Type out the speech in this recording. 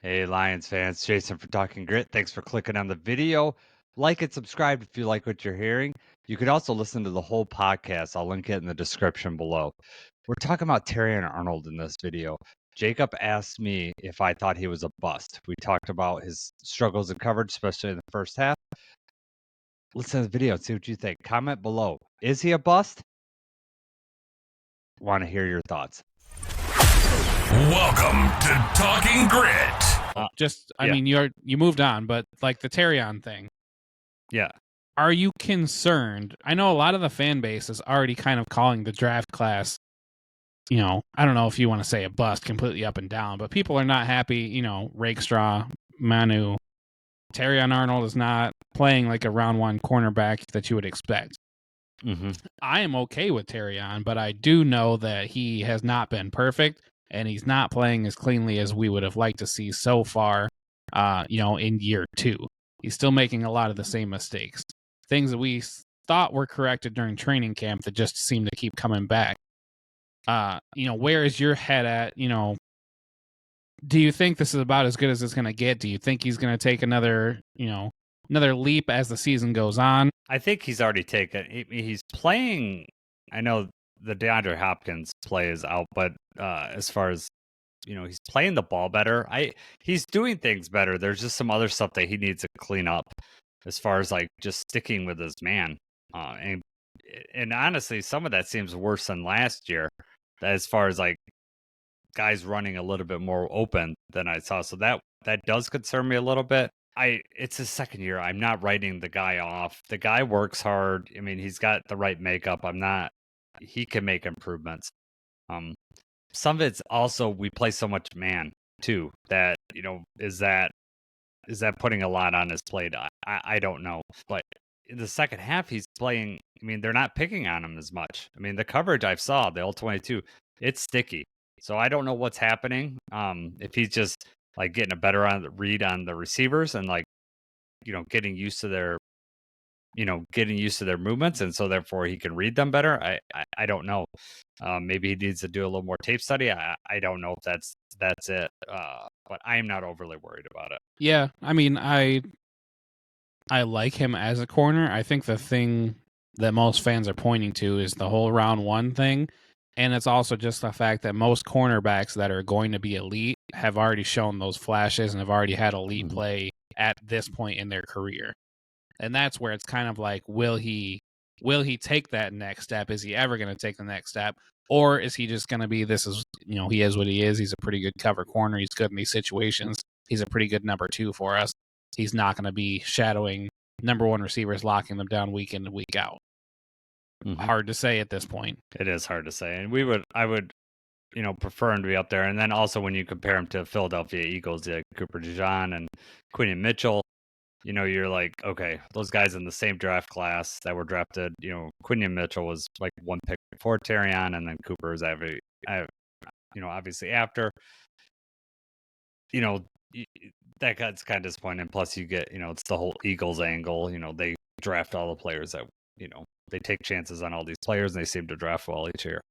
Hey, Lions fans, Jason for Talking Grit. Thanks for clicking on the video. Like and subscribe if you like what you're hearing. You could also listen to the whole podcast. I'll link it in the description below. We're talking about Terrion Arnold in this video. Jacob asked me if I thought he was a bust. We talked about his struggles in coverage, especially in the first half. Listen to the video and see what you think. Comment below. Is he a bust? Want to hear your thoughts. Welcome to Talking Grit. I mean, you moved on, but like the Terrion thing. Yeah. Are you concerned? I know a lot of the fan base is already kind of calling the draft class, I don't know if you want to say a bust completely up and down, but people are not happy, Rakestraw, Manu, Terrion Arnold is not playing like a round one cornerback that you would expect. Mm-hmm. I am okay with Terrion, but I do know that he has not been perfect. And he's not playing as cleanly as we would have liked to see so far, in year two. He's still making a lot of the same mistakes. Things that we thought were corrected during training camp that just seem to keep coming back. Where is your head at? Do you think this is about as good as it's going to get? Do you think he's going to take another leap as the season goes on? I think he's already taken. He's playing. I know the DeAndre Hopkins play is out, but as far as he's playing the ball better. He's doing things better. There's just some other stuff that he needs to clean up, as far as like just sticking with his man. And honestly, some of that seems worse than last year, as far as like guys running a little bit more open than I saw. So that does concern me a little bit. It's his second year. I'm not writing the guy off. The guy works hard. I mean, he's got the right makeup. He can make improvements. Some of it's also we play so much man too that is that putting a lot on his plate? I don't know. But in the second half he's playing, I mean, they're not picking on him as much. I mean, the coverage I saw, the All-22, it's sticky. So I don't know what's happening. If he's just like getting a better read on the receivers and like getting used to their movements, and so therefore he can read them better. I don't know. Maybe he needs to do a little more tape study. I don't know if that's it. But I am not overly worried about it. Yeah, I mean, I like him as a corner. I think the thing that most fans are pointing to is the whole round one thing. And it's also just the fact that most cornerbacks that are going to be elite have already shown those flashes and have already had elite play at this point in their career. And that's where it's kind of like, will he take that next step? Is he ever going to take the next step? Or is he just going to be, he is what he is. He's a pretty good cover corner. He's good in these situations. He's a pretty good number two for us. He's not going to be shadowing number one receivers, locking them down week in and week out. Mm-hmm. Hard to say at this point. It is hard to say. And I would prefer him to be up there. And then also when you compare him to Philadelphia Eagles, like Cooper DeJean and Quinion Mitchell, you're like, okay, those guys in the same draft class that were drafted, Quinion Mitchell was like one pick before Terrion, and then Cooper is obviously after. That guy's kind of disappointing. Plus you get, it's the whole Eagles angle. They draft all the players that, they take chances on all these players, and they seem to draft well each year.